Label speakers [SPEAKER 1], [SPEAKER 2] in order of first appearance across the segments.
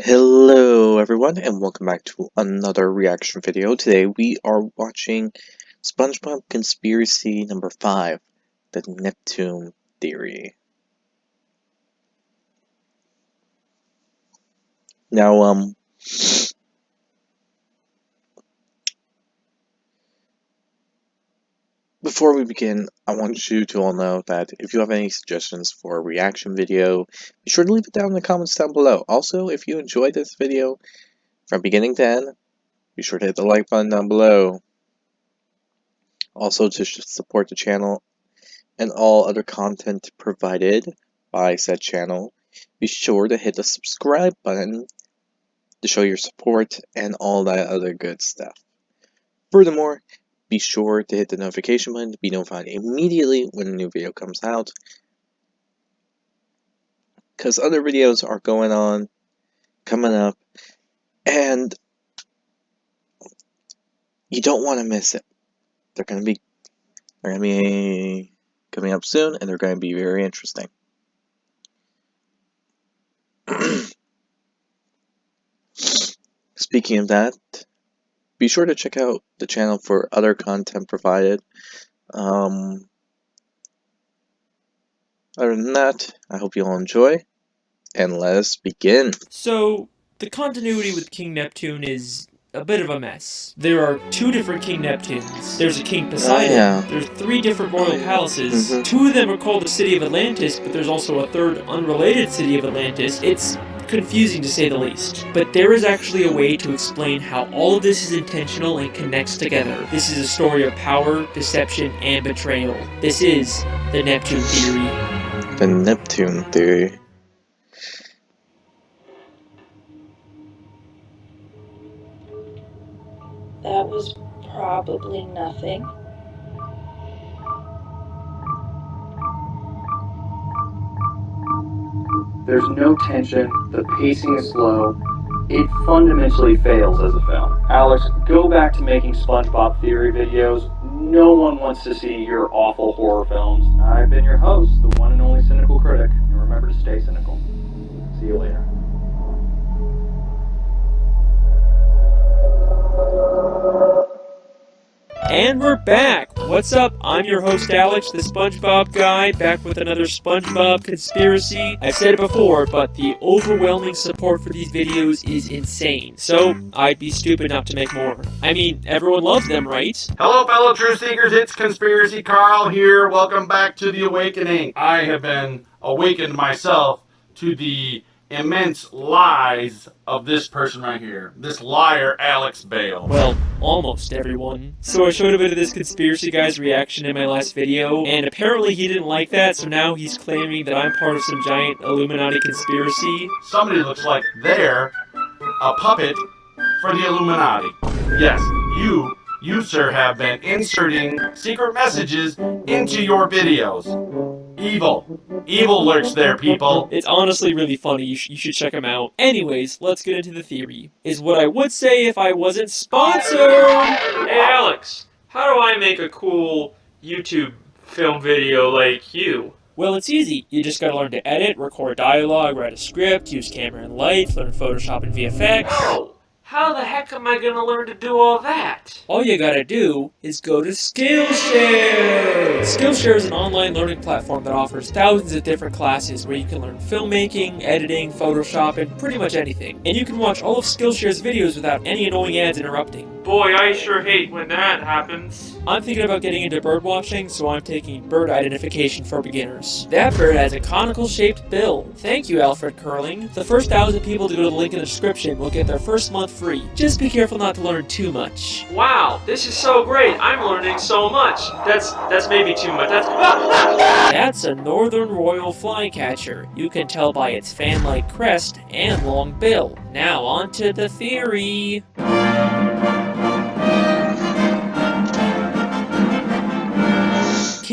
[SPEAKER 1] Hello everyone and welcome back to another reaction video. Today we are watching SpongeBob Conspiracy number 5, the Neptune Theory. Now, before we begin, I want you to all know that if you have any suggestions for a reaction video, be sure to leave it down in the comments down below. Also, if you enjoyed this video from beginning to end, be sure to hit the like button down below. Also, to support the channel and all other content provided by said channel, be sure to hit the subscribe button to show your support and all that other good stuff. Furthermore, be sure to hit the notification button to be notified immediately when a new video comes out, because other videos are coming up, and you don't want to miss it. They're gonna be coming up soon, and they're going to be very interesting. Speaking of that, be sure to check out the channel for other content provided. Other than that, I hope you all enjoy, and let us begin.
[SPEAKER 2] So, the continuity with King Neptune is a bit of a mess. There are two different King Neptunes. There's a King Poseidon. There's three different royal palaces. Two of them are called the City of Atlantis, but there's also a third unrelated City of Atlantis. It's confusing to say the least. But there is actually a way to explain how all of this is intentional and connects together. This is a story of power, deception, and betrayal. This is the Neptune Theory.
[SPEAKER 1] The Neptune Theory.
[SPEAKER 3] That was probably nothing.
[SPEAKER 4] There's no tension, the pacing is slow, it fundamentally fails as a film. Alex, go back to making SpongeBob theory videos. No one wants to see your awful horror films. I've been your host, the one and only cynical critic, and remember to stay cynical. See you later.
[SPEAKER 2] And we're back! What's up? I'm your host Alex, the SpongeBob guy, back with another SpongeBob conspiracy. I've said it before, but the overwhelming support for these videos is insane, so I'd be stupid not to make more. I mean, everyone loves them, right?
[SPEAKER 5] Hello fellow truth seekers, it's Conspiracy Carl here. Welcome back to The Awakening. I have been awakened myself to the immense lies of this person right here. This liar, Alex Bale.
[SPEAKER 2] Well, almost everyone. So I showed a bit of this conspiracy guy's reaction in my last video, and apparently he didn't like that, so now he's claiming that I'm part of some giant Illuminati conspiracy.
[SPEAKER 5] Somebody looks like they're a puppet for the Illuminati. Yes, you sir, have been inserting secret messages into your videos. Evil lurks there, people.
[SPEAKER 2] It's honestly really funny, you should check them out. Anyways, let's get into the theory. Is what I would say if I wasn't sponsored! Hey Alex, how do I make a cool YouTube film video like you? Well, it's easy. You just gotta learn to edit, record dialogue, write a script, use camera and lights, learn Photoshop and VFX. Oh! How the heck am I gonna learn to do all that? All you gotta do is go to Skillshare! Skillshare is an online learning platform that offers thousands of different classes where you can learn filmmaking, editing, Photoshop, and pretty much anything. And you can watch all of Skillshare's videos without any annoying ads interrupting. Boy, I sure hate when that happens. I'm thinking about getting into bird watching, so I'm taking bird identification for beginners. That bird has a conical-shaped bill. Thank you, Alfred Curling. The first 1,000 people to go to the link in the description will get their first month free. Just be careful not to learn too much. Wow, this is so great. I'm learning so much. That's maybe too much. That's a northern royal flycatcher. You can tell by its fan-like crest and long bill. Now on to the theory.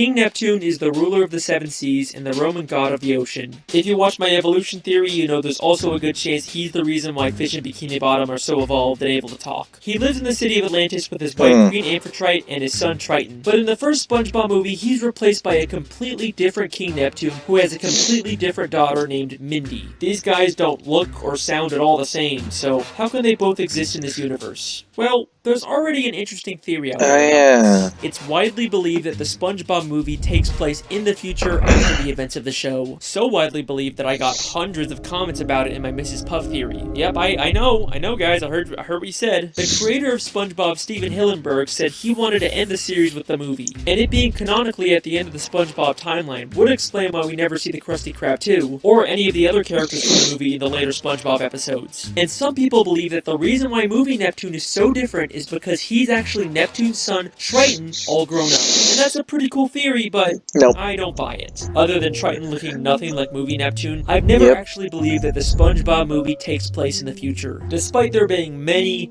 [SPEAKER 2] King Neptune is the ruler of the seven seas and the Roman god of the ocean. If you watch my evolution theory, you know there's also a good chance he's the reason why fish in Bikini Bottom are so evolved and able to talk. He lives in the city of Atlantis with his wife Queen Amphitrite and his son Triton. But in the first SpongeBob movie, he's replaced by a completely different King Neptune who has a completely different daughter named Mindy. These guys don't look or sound at all the same, so how can they both exist in this universe? Well, there's already an interesting theory out there about this. It's widely believed that the SpongeBob movie takes place in the future after the events of the show. So widely believed that I got hundreds of comments about it in my Mrs. Puff theory. Yep, I know guys, I heard what you said. The creator of SpongeBob, Steven Hillenburg, said he wanted to end the series with the movie. And it being canonically at the end of the SpongeBob timeline would explain why we never see the Krusty Krab 2, or any of the other characters from the movie in the later SpongeBob episodes. And some people believe that the reason why movie Neptune is so different is because he's actually Neptune's son, Triton, all grown up. And that's a pretty cool theory, but
[SPEAKER 1] Nope.
[SPEAKER 2] I don't buy it. Other than Triton looking nothing like movie Neptune, I've never actually believed that the SpongeBob movie takes place in the future. Despite there being many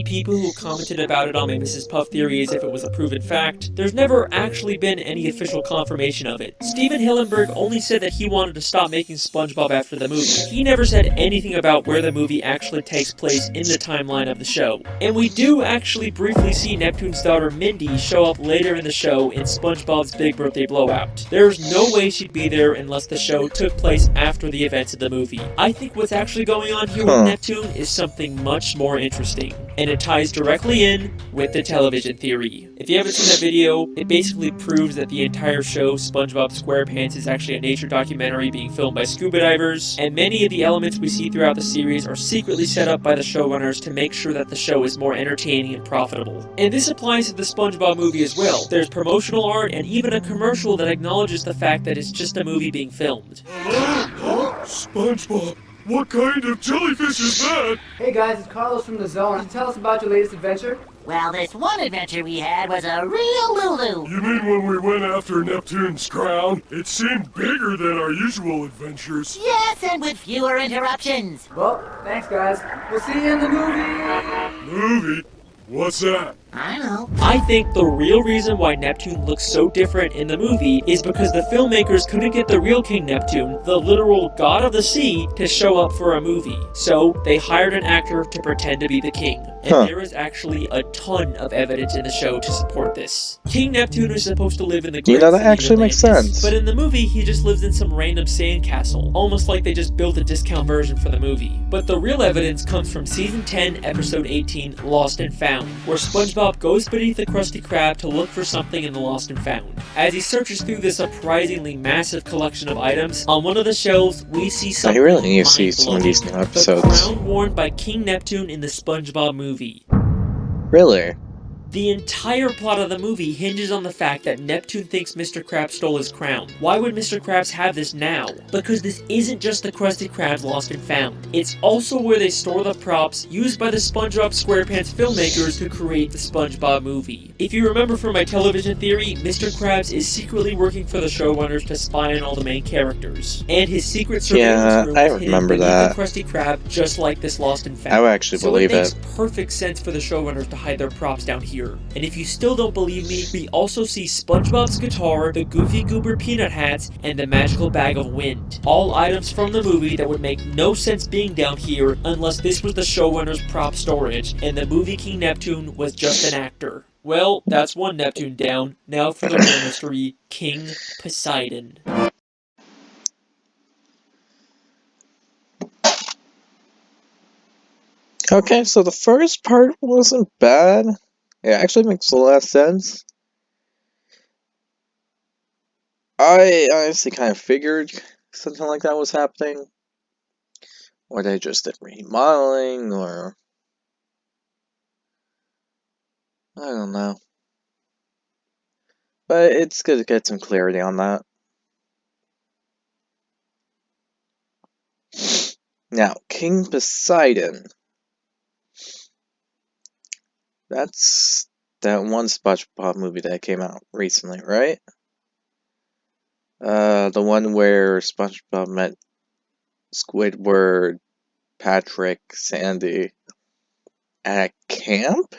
[SPEAKER 2] people who commented about it on my Mrs. Puff theory as if it was a proven fact, there's never actually been any official confirmation of it. Steven Hillenburg only said that he wanted to stop making SpongeBob after the movie. He never said anything about where the movie actually takes place in the timeline of the show. And we do actually briefly see Neptune's daughter Mindy show up later in the show in SpongeBob's Big Birthday Blowout. There's no way she'd be there unless the show took place after the events of the movie. I think what's actually going on here with Neptune is something much more interesting, and it ties directly in with the television theory. If you haven't seen that video, it basically proves that the entire show, SpongeBob SquarePants, is actually a nature documentary being filmed by scuba divers, and many of the elements we see throughout the series are secretly set up by the showrunners to make sure that the show is more entertaining and profitable. And this applies to the SpongeBob movie as well. There's promotional art and even a commercial that acknowledges the fact that it's just a movie being filmed.
[SPEAKER 6] SpongeBob, what kind of jellyfish is that?
[SPEAKER 7] Hey guys, it's Carlos from the Zone. Tell us about your latest adventure.
[SPEAKER 8] Well, this one adventure we had was a real Lulu.
[SPEAKER 6] You mean when we went after Neptune's crown? It seemed bigger than our usual adventures.
[SPEAKER 8] Yes, and with fewer interruptions.
[SPEAKER 7] Well, thanks guys. We'll see you in the movie.
[SPEAKER 6] Movie? What's that?
[SPEAKER 8] I know.
[SPEAKER 2] I think the real reason why Neptune looks so different in the movie is because the filmmakers couldn't get the real King Neptune, the literal god of the sea, to show up for a movie. So they hired an actor to pretend to be the king. And there is actually a ton of evidence in the show to support this. King Neptune is supposed to live in the great
[SPEAKER 1] that
[SPEAKER 2] city
[SPEAKER 1] actually
[SPEAKER 2] of
[SPEAKER 1] makes
[SPEAKER 2] Atlantis,
[SPEAKER 1] sense.
[SPEAKER 2] but in the movie he just lives in some random sandcastle, almost like they just built a discount version for the movie. But the real evidence comes from season 10, episode 18, Lost and Found, where SpongeBob goes beneath the Krusty Krab to look for something in the Lost and Found. As he searches through this surprisingly massive collection of items, on one of the shelves we see something
[SPEAKER 1] I really need to see some of these new
[SPEAKER 2] the
[SPEAKER 1] episodes.
[SPEAKER 2] crown worn by King Neptune in the SpongeBob movie.
[SPEAKER 1] Really?
[SPEAKER 2] The entire plot of the movie hinges on the fact that Neptune thinks Mr. Krabs stole his crown. Why would Mr. Krabs have this now? Because this isn't just the Krusty Krabs Lost and Found. It's also where they store the props used by the SpongeBob SquarePants filmmakers to create the SpongeBob movie. If you remember from my television theory, Mr. Krabs is secretly working for the showrunners to spy on all the main characters. And his secret surveillance room
[SPEAKER 1] I
[SPEAKER 2] is hidden
[SPEAKER 1] remember
[SPEAKER 2] beneath
[SPEAKER 1] that.
[SPEAKER 2] the Krusty Krab, just like this Lost and Found.
[SPEAKER 1] I would actually believe
[SPEAKER 2] it. So
[SPEAKER 1] it.
[SPEAKER 2] makes perfect sense for the showrunners to hide their props down here. And if you still don't believe me, we also see SpongeBob's guitar, the Goofy Goober peanut hats, and the magical bag of wind. All items from the movie that would make no sense being down here unless this was the showrunner's prop storage, and the movie King Neptune was just an actor. Well, that's one Neptune down. Now for the real mystery, King Poseidon.
[SPEAKER 1] Okay, so the first part wasn't bad. It actually makes a lot of sense. I honestly kind of figured something like that was happening. Or they just did remodeling, or... I don't know. But it's good to get some clarity on that. Now, King Poseidon. That's that one SpongeBob movie that came out recently, right? The one where SpongeBob met Squidward, Patrick, Sandy at a camp?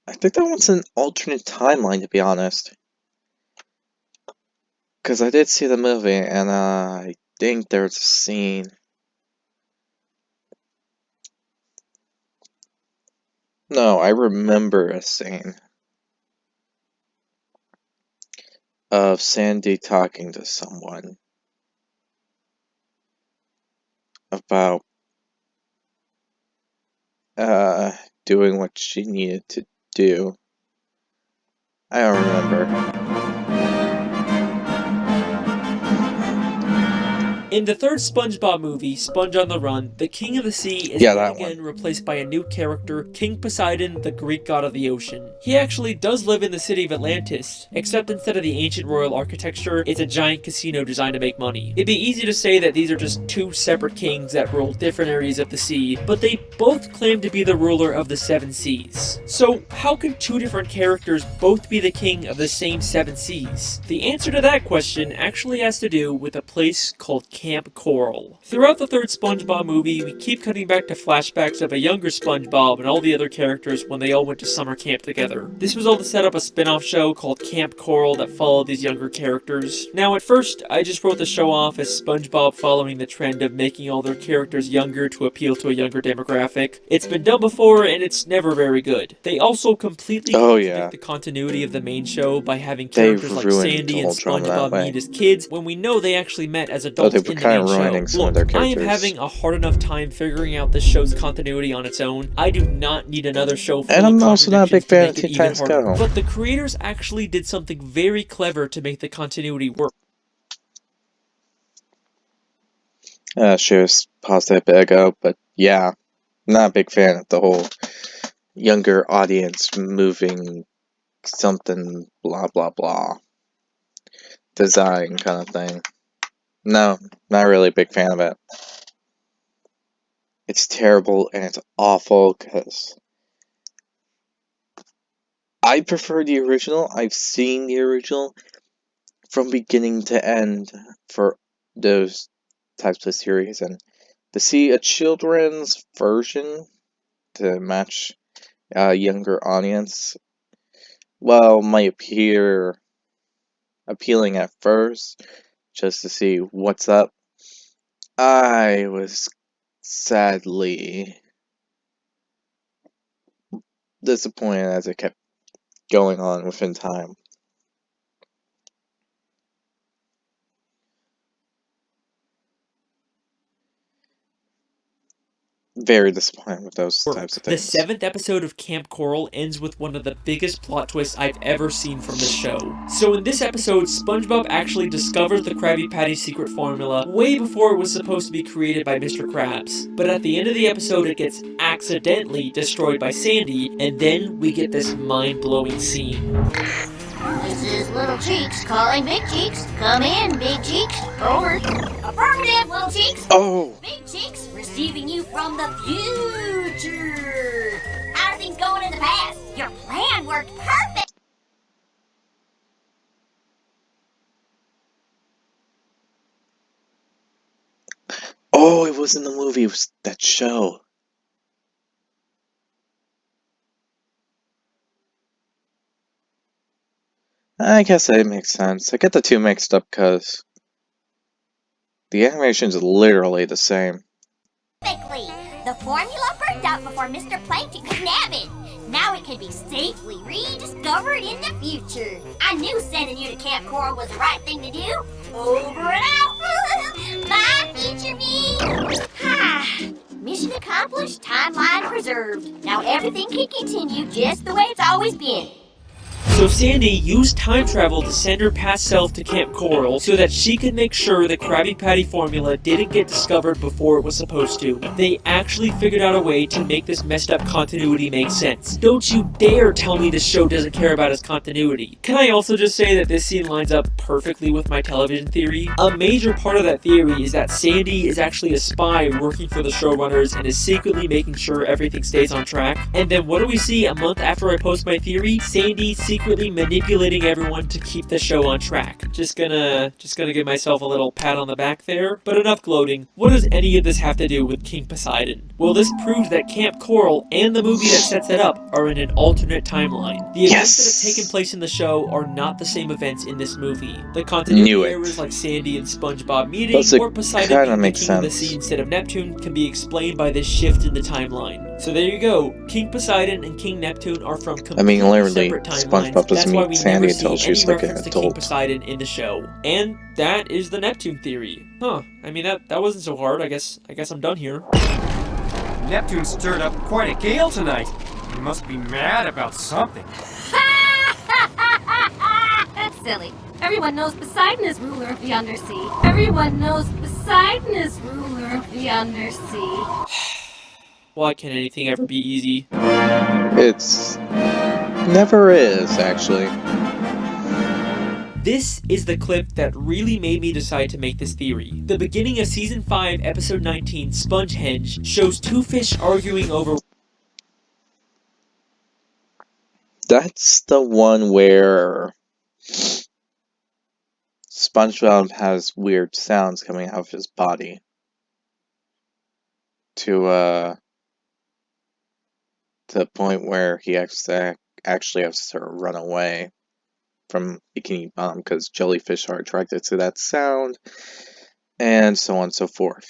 [SPEAKER 1] I think that one's an alternate timeline, to be honest. Because I did see the movie, and I think there's a scene. No, I remember a scene of Sandy talking to someone about doing what she needed to do. I don't remember.
[SPEAKER 2] In the third SpongeBob movie, Sponge on the Run, the King of the Sea is
[SPEAKER 1] Yeah,
[SPEAKER 2] yet
[SPEAKER 1] that
[SPEAKER 2] again replaced by a new character, King Poseidon, the Greek god of the ocean. He actually does live in the city of Atlantis, except instead of the ancient royal architecture, it's a giant casino designed to make money. It'd be easy to say that these are just two separate kings that rule different areas of the sea, but they both claim to be the ruler of the seven seas. So how can two different characters both be the king of the same seven seas? The answer to that question actually has to do with a place called Camp Coral. Throughout the third SpongeBob movie, we keep cutting back to flashbacks of a younger SpongeBob and all the other characters when they all went to summer camp together. This was all to set up a spin-off show called Camp Coral that followed these younger characters. Now at first, I just wrote the show off as SpongeBob following the trend of making all their characters younger to appeal to a younger demographic. It's been done before and it's never very good. They also completely contradict the continuity of the main show by having characters like Sandy and SpongeBob meet as kids when we know they actually met as adults in the main show. Look, I am having a hard enough time figuring out this show's continuity on its own. I do not need another show full
[SPEAKER 1] and
[SPEAKER 2] of
[SPEAKER 1] I'm also not a big fan of
[SPEAKER 2] Teen
[SPEAKER 1] Teen Titans Go.
[SPEAKER 2] But the creators actually did something very clever to make the continuity work.
[SPEAKER 1] She was paused a bit ago, but yeah, not a big fan of the whole younger audience moving something blah blah blah design kind of thing. No, not really a big fan of it. It's terrible and it's awful because I prefer the original. I've seen the original from beginning to end for those types of series, and to see a children's version to match a younger audience, well, might appear appealing at first, just to see what's up. I was sadly disappointed as it kept going on within time. Very disappointed with those types of
[SPEAKER 2] The
[SPEAKER 1] things.
[SPEAKER 2] 7th episode of Camp Coral ends with one of the biggest plot twists I've ever seen from the show. So in this episode, SpongeBob actually discovers the Krabby Patty secret formula way before it was supposed to be created by Mr. Krabs. But at the end of the episode, it gets accidentally destroyed by Sandy, and then we get this mind-blowing scene.
[SPEAKER 8] This is Little Cheeks calling Big Cheeks. Come in, Big Cheeks. Over. Affirmative, Little Cheeks.
[SPEAKER 1] Oh!
[SPEAKER 8] Big Cheeks, receiving you from the future. How are things going in the past? Your plan worked perfect.
[SPEAKER 1] Oh, it was in the movie. It was that show. I guess that makes sense. I get the two mixed up because the animation's literally the same.
[SPEAKER 8] Perfectly. The formula burned out before Mr. Plankton could nab it. Now it can be safely rediscovered in the future. I knew sending you to Camp Coral was the right thing to do. Over and out. Bye, future me. Mission accomplished, timeline preserved. Now everything can continue just the way it's always been.
[SPEAKER 2] So Sandy used time travel to send her past self to Camp Coral so that she could make sure the Krabby Patty formula didn't get discovered before it was supposed to. They actually figured out a way to make this messed up continuity make sense. Don't you dare tell me this show doesn't care about its continuity. Can I also just say that this scene lines up perfectly with my television theory? A major part of that theory is that Sandy is actually a spy working for the showrunners and is secretly making sure everything stays on track. And then what do we see a month after I post my theory? Sandy secretly secretly manipulating everyone to keep the show on track. Just gonna give myself a little pat on the back there. But enough gloating. What does any of this have to do with King Poseidon? Well, this proves that Camp Coral and the movie that sets it up are in an alternate timeline. The events that have taken place in the show are not the same events in this movie. The continuity errors like Sandy and Spongebob meeting, or Poseidon being the king of the sea instead of Neptune, can be explained by this shift in the timeline. So there you go. King Poseidon and King Neptune are from completely separate timelines.
[SPEAKER 1] SpongeBob doesn't
[SPEAKER 2] That's why
[SPEAKER 1] meet
[SPEAKER 2] we
[SPEAKER 1] Sandy
[SPEAKER 2] never
[SPEAKER 1] until
[SPEAKER 2] see
[SPEAKER 1] she's
[SPEAKER 2] any
[SPEAKER 1] like an
[SPEAKER 2] reference to King
[SPEAKER 1] adult.
[SPEAKER 2] Poseidon in the show. And that is the Neptune theory. Huh. I mean, that wasn't so hard. I guess I'm done here.
[SPEAKER 7] Neptune stirred up quite a gale tonight. He must be mad about something.
[SPEAKER 8] That's silly. Everyone knows Poseidon is ruler of the undersea. Everyone knows Poseidon is ruler of the undersea.
[SPEAKER 2] Why can anything ever be easy?
[SPEAKER 1] It's never is, actually.
[SPEAKER 2] This is the clip that really made me decide to make this theory. The beginning of Season 5, Episode 19, Spongehenge, shows two fish arguing over...
[SPEAKER 1] That's the one where SpongeBob has weird sounds coming out of his body to the point where he actually has to run away from Bikini Bottom because jellyfish are attracted to that sound, and so on and so forth.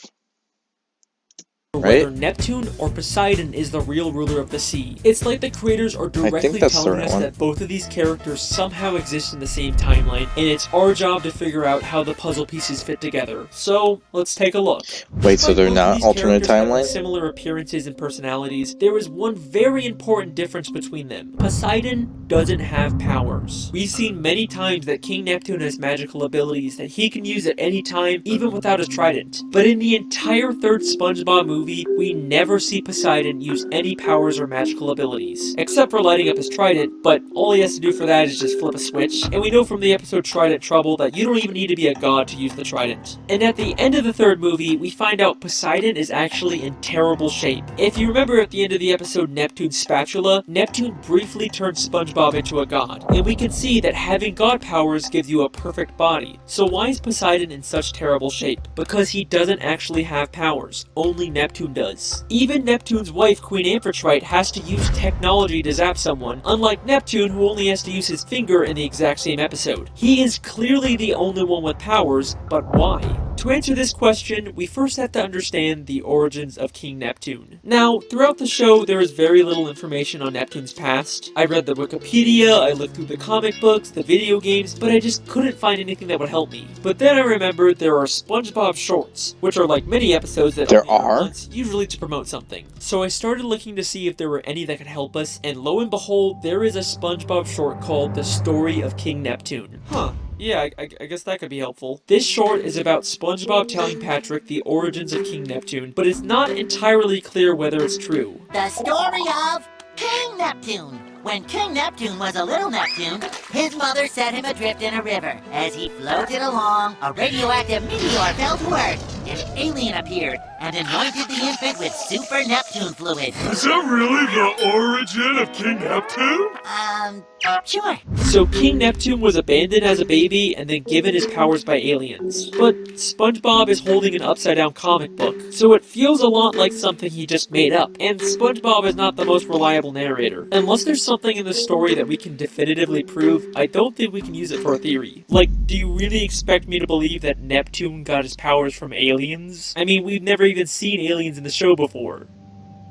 [SPEAKER 2] Whether Neptune or Poseidon is the real ruler of the sea. It's like the creators are directly telling us that both of these characters somehow exist in the same timeline, and it's our job to figure out how the puzzle pieces fit together. So, let's take a look.
[SPEAKER 1] Wait, so they're not alternate timelines?
[SPEAKER 2] Similar appearances and personalities, there is one very important difference between them. Poseidon doesn't have powers. We've seen many times that King Neptune has magical abilities that he can use at any time, even without his trident. But in the entire third SpongeBob movie, we never see Poseidon use any powers or magical abilities, except for lighting up his trident, but all he has to do for that is just flip a switch, and we know from the episode Trident Trouble that you don't even need to be a god to use the trident. And at the end of the third movie, we find out Poseidon is actually in terrible shape. If you remember at the end of the episode Neptune's Spatula, Neptune briefly turned SpongeBob into a god, and we can see that having god powers gives you a perfect body. So why is Poseidon in such terrible shape? Because he doesn't actually have powers, only Neptune does. Even Neptune's wife, Queen Amphitrite, has to use technology to zap someone, unlike Neptune, who only has to use his finger in the exact same episode. He is clearly the only one with powers, but why? To answer this question, we first have to understand the origins of King Neptune. Now, throughout the show, there is very little information on Neptune's past. I read the Wikipedia, I looked through the comic books, the video games, but I just couldn't find anything that would help me. But then I remembered there are SpongeBob shorts, which are like mini episodes that only air once, usually to promote something. So I started looking to see if there were any that could help us, and lo and behold, there is a SpongeBob short called The Story of King Neptune. Huh. Yeah, I guess that could be helpful. This short is about SpongeBob telling Patrick the origins of King Neptune, but it's not entirely clear whether it's true.
[SPEAKER 9] The story of King Neptune. When King Neptune was a little Neptune, his mother set him adrift in a river. As he floated along, a radioactive meteor fell to Earth. An alien appeared and anointed the infant with super Neptune fluid.
[SPEAKER 6] Is that really the origin of King Neptune?
[SPEAKER 9] Sure.
[SPEAKER 2] So King Neptune was abandoned as a baby and then given his powers by aliens. But SpongeBob is holding an upside-down comic book, so it feels a lot like something he just made up. And SpongeBob is not the most reliable narrator. Unless there's something in the story that we can definitively prove, I don't think we can use it for a theory. Like, do you really expect me to believe that Neptune got his powers from aliens? I mean, we've never even seen aliens in the show before.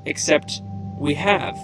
[SPEAKER 2] Except, we have.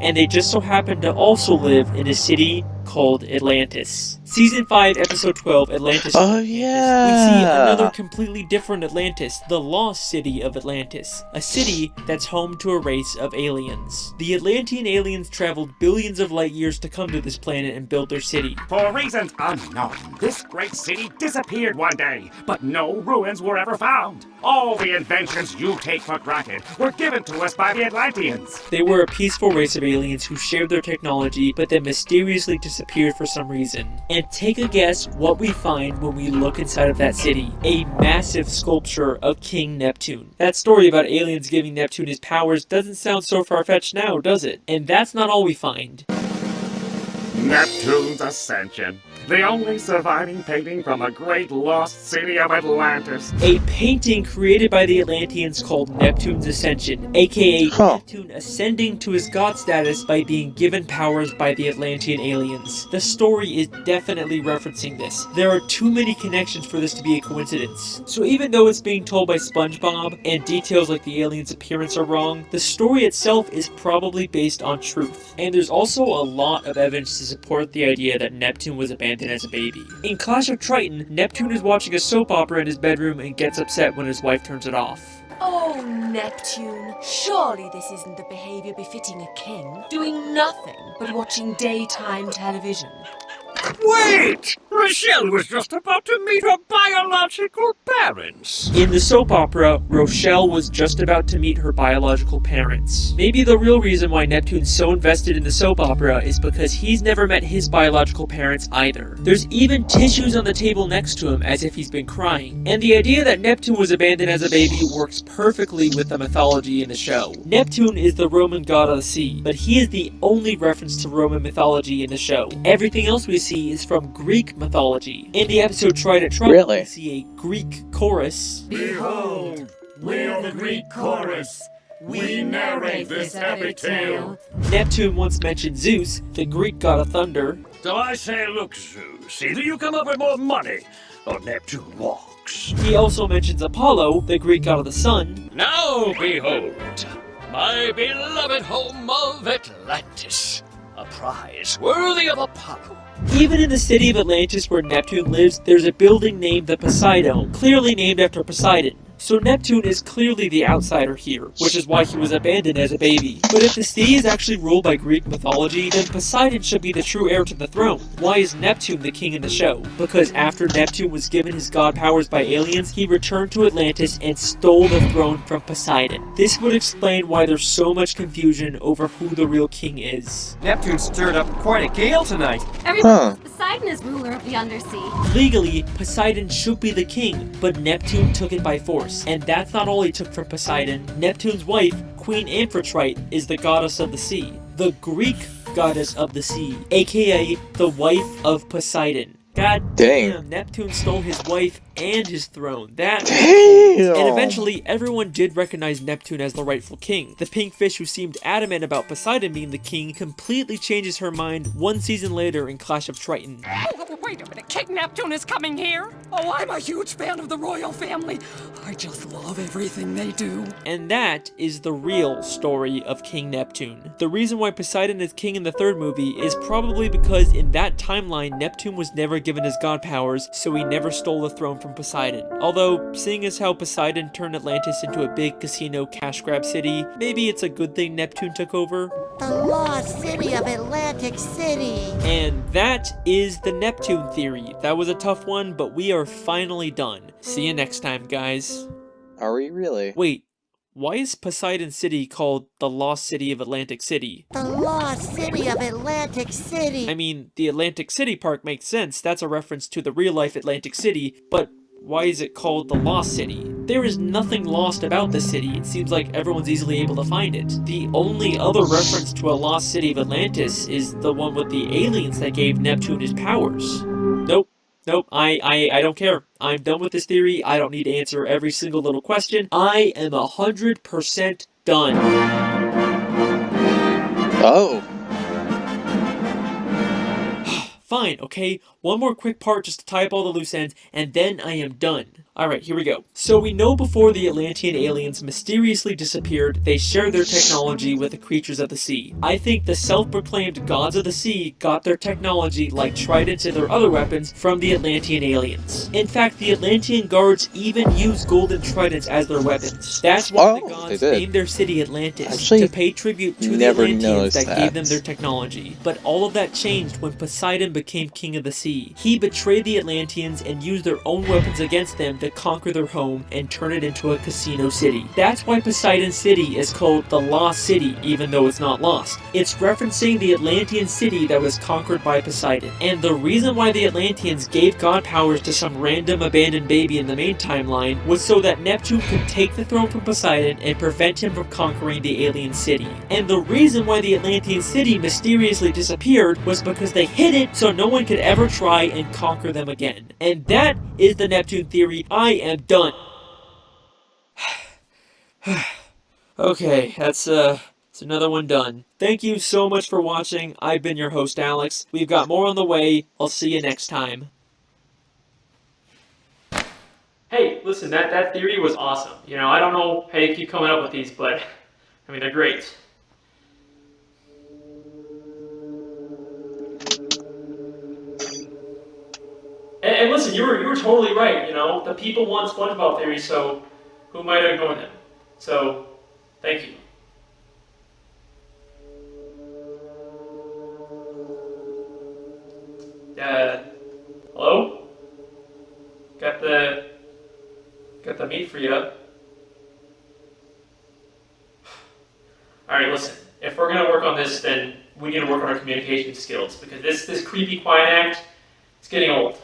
[SPEAKER 2] And they just so happen to also live in a city called Atlantis. Season 5, Episode 12, Atlantis.
[SPEAKER 1] Oh, yeah!
[SPEAKER 2] We see another completely different Atlantis, the lost city of Atlantis. A city that's home to a race of aliens. The Atlantean aliens traveled billions of light years to come to this planet and build their city.
[SPEAKER 10] For reasons unknown, this great city disappeared one day, but no ruins were ever found. All the inventions you take for granted were given to us by the Atlanteans.
[SPEAKER 2] They were a peaceful race of aliens who shared their technology, but then mysteriously disappeared for some reason. And take a guess what we find when we look inside of that city. A massive sculpture of King Neptune. That story about aliens giving Neptune his powers doesn't sound so far-fetched now, does it? And that's not all we find.
[SPEAKER 10] Neptune's Ascension. The only surviving painting from the great lost city of Atlantis.
[SPEAKER 2] A painting created by the Atlanteans called Neptune's Ascension, aka Neptune ascending to his god status by being given powers by the Atlantean aliens. The story is definitely referencing this. There are too many connections for this to be a coincidence. So even though it's being told by Spongebob, and details like the alien's appearance are wrong, the story itself is probably based on truth. And there's also a lot of evidence to support the idea that Neptune was abandoned as a baby. In Clash of Triton, Neptune is watching a soap opera in his bedroom and gets upset when his wife turns it off.
[SPEAKER 11] Oh, Neptune, surely this isn't the behavior befitting a king, doing nothing but watching daytime television.
[SPEAKER 10] Wait! Rochelle was just about to meet her biological parents.
[SPEAKER 2] In the soap opera, Rochelle was just about to meet her biological parents. Maybe the real reason why Neptune's so invested in the soap opera is because he's never met his biological parents either. There's even tissues on the table next to him as if he's been crying. And the idea that Neptune was abandoned as a baby works perfectly with the mythology in the show. Neptune is the Roman god of the sea, but he is the only reference to Roman mythology in the show. Everything else we see is from Greek mythology. In the episode Trident Trouble, we see a Greek chorus.
[SPEAKER 10] Behold, we are the Greek chorus. We narrate this epic tale.
[SPEAKER 2] Neptune once mentioned Zeus, the Greek god of thunder.
[SPEAKER 10] So I say, look, Zeus, either you come up with more money, or Neptune walks.
[SPEAKER 2] He also mentions Apollo, the Greek god of the sun.
[SPEAKER 10] Now behold, my beloved home of Atlantis, a prize worthy of Apollo.
[SPEAKER 2] Even in the city of Atlantis where Neptune lives, there's a building named the Poseidon, clearly named after Poseidon. So Neptune is clearly the outsider here, which is why he was abandoned as a baby. But if the sea is actually ruled by Greek mythology, then Poseidon should be the true heir to the throne. Why is Neptune the king in the show? Because after Neptune was given his god powers by aliens, he returned to Atlantis and stole the throne from Poseidon. This would explain why there's so much confusion over who the real king is.
[SPEAKER 7] Neptune stirred up quite a gale tonight.
[SPEAKER 12] Everyone knows Poseidon is ruler of the undersea.
[SPEAKER 2] Legally, Poseidon should be the king, but Neptune took it by force. And that's not all he took from Poseidon. Neptune's wife, Queen Amphitrite, is the goddess of the sea. The Greek goddess of the sea, aka the wife of Poseidon. God damn, Neptune stole his wife and his throne. That And eventually, everyone did recognize Neptune as the rightful king. The pink fish who seemed adamant about Poseidon being the king completely changes her mind one season later in Clash of Triton.
[SPEAKER 13] Oh, wait a minute, King Neptune is coming here? Oh, I'm a huge fan of the royal family. I just love everything they do.
[SPEAKER 2] And that is the real story of King Neptune. The reason why Poseidon is king in the third movie is probably because in that timeline, Neptune was never given his god powers, so he never stole the throne from Poseidon. Although, seeing as how Poseidon turned Atlantis into a big casino cash grab city, maybe it's a good thing Neptune took over.
[SPEAKER 9] The lost city of Atlantic City.
[SPEAKER 2] And that is the Neptune theory. That was a tough one, but we are finally done. See you next time, guys.
[SPEAKER 1] Are we really?
[SPEAKER 2] Wait, why is Poseidon City called the Lost City of Atlantic City?
[SPEAKER 9] The lost city of Atlantic City.
[SPEAKER 2] I mean, the Atlantic City Park makes sense. That's a reference to the real-life Atlantic City, but why is it called the Lost City? There is nothing lost about the city. It seems like everyone's easily able to find it. The only other reference to a lost city of Atlantis is the one with the aliens that gave Neptune his powers. Nope, I don't care. I'm done with this theory. I don't need to answer every single little question. I am 100% done.
[SPEAKER 1] Oh.
[SPEAKER 2] Fine, okay? One more quick part just to tie up all the loose ends, and then I am done. Alright, here we go. So we know before the Atlantean aliens mysteriously disappeared, they shared their technology with the creatures of the sea. I think the self-proclaimed gods of the sea got their technology, like tridents and their other weapons, from the Atlantean aliens. In fact, the Atlantean guards even use golden tridents as their weapons. That's why the gods named their city Atlantis, to pay tribute to the Atlanteans that gave them their technology. But all of that changed when Poseidon became king of the sea. He betrayed the Atlanteans and used their own weapons against them to conquer their home and turn it into a casino city. That's why Poseidon City is called the Lost City, even though it's not lost. It's referencing the Atlantean city that was conquered by Poseidon. And the reason why the Atlanteans gave god powers to some random abandoned baby in the main timeline was so that Neptune could take the throne from Poseidon and prevent him from conquering the alien city. And the reason why the Atlantean city mysteriously disappeared was because they hid it so no one could ever try and conquer them again. And that is the Neptune theory. I am done. Okay, that's another one done. Thank you so much for watching. I've been your host, Alex. We've got more on the way. I'll see you next time. Hey, listen, that theory was awesome. You know, I don't know how you keep coming up with these, but I mean, they're great. And listen, you were totally right. You know, the people want SpongeBob theories, so who am I to ignore them? So, thank you. Hello? Got the meat for you. Alright, listen. If we're gonna work on this, then we need to work on our communication skills, because this creepy quiet act, it's getting old.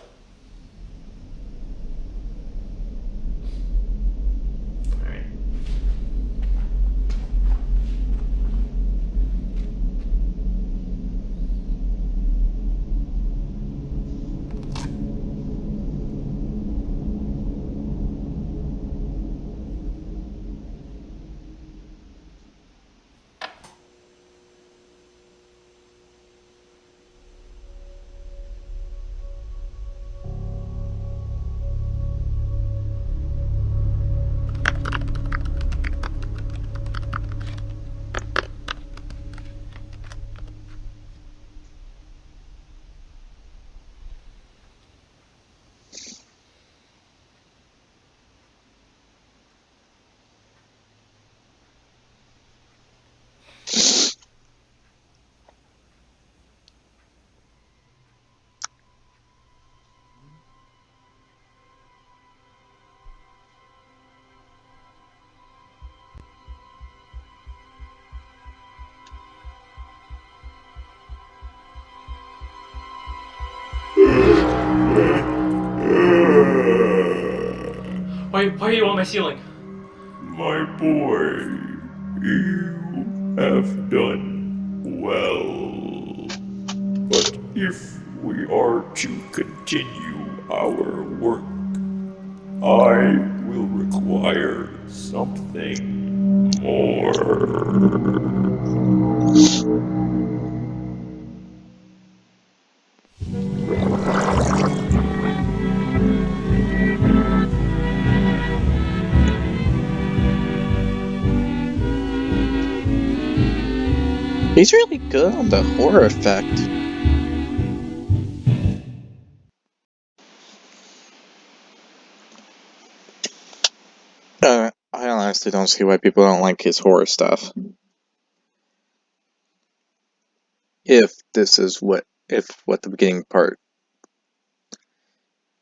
[SPEAKER 2] Alright. Why are you on my ceiling?
[SPEAKER 6] My boy, you have done well. But if we are to continue our work, I will require something more.
[SPEAKER 1] He's really good on the horror effect. I honestly don't see why people don't like his horror stuff. If what the beginning part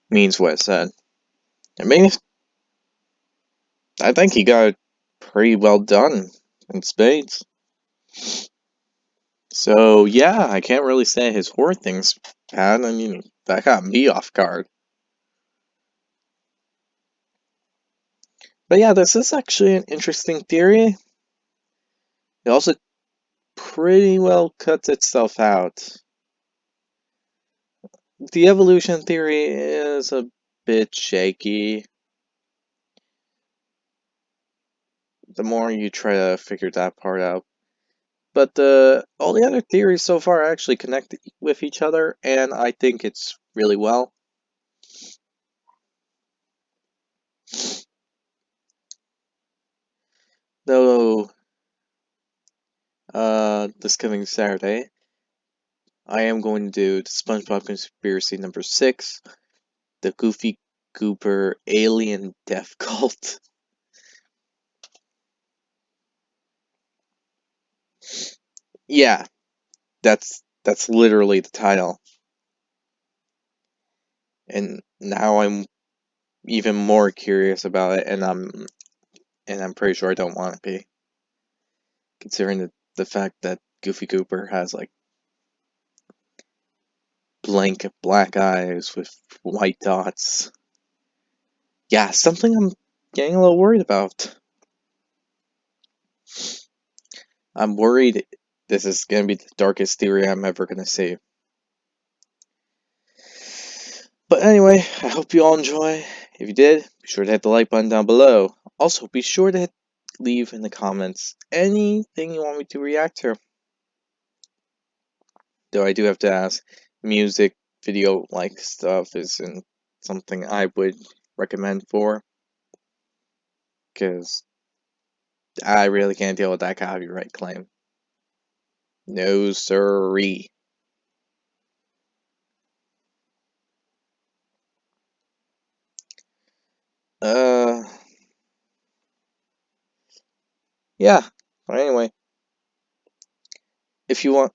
[SPEAKER 1] means what it said. I mean, I think he got it pretty well done in spades. So yeah, I can't really say his horror thing's bad. I mean, that got me off guard. But yeah, this is actually an interesting theory. It also pretty well cuts itself out. The evolution theory is a bit shaky. The more you try to figure that part out. But all the other theories so far actually connect with each other, and I think it's really well. Though, this coming Saturday, I am going to do the SpongeBob Conspiracy number 6, the Goofy Goober Alien Death Cult. Yeah, that's literally the title. And now I'm even more curious about it, and I'm pretty sure I don't want to be, considering the fact that Goofy Goober has like blank black eyes with white dots. Yeah, something I'm getting a little worried about. I'm worried this is going to be the darkest theory I'm ever going to see. But anyway, I hope you all enjoy. If you did, be sure to hit the like button down below. Also, be sure to leave in the comments anything you want me to react to. Though I do have to ask, music, video-like stuff isn't something I would recommend for. Because I really can't deal with that copyright claim. No siree. Yeah. But anyway, if you want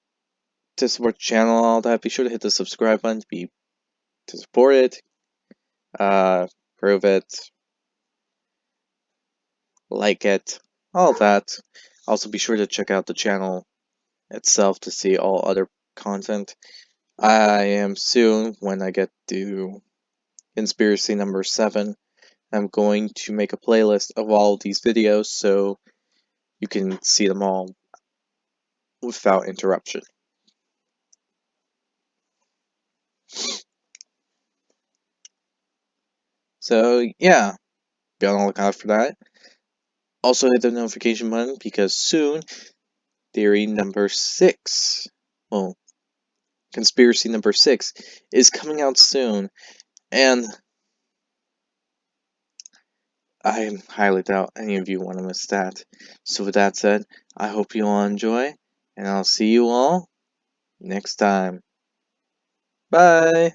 [SPEAKER 1] to support the channel and all that, be sure to hit the subscribe button to support it. Prove it. Like it. All that. Also, be sure to check out the channel itself to see all other content. I am soon, when I get to conspiracy number 7, I'm going to make a playlist of all of these videos so you can see them all without interruption. So yeah, be on the lookout for that. Also hit the notification button because soon, theory number 6, well, conspiracy number 6 is coming out soon, and I highly doubt any of you want to miss that. So with that said, I hope you all enjoy, and I'll see you all next time. Bye!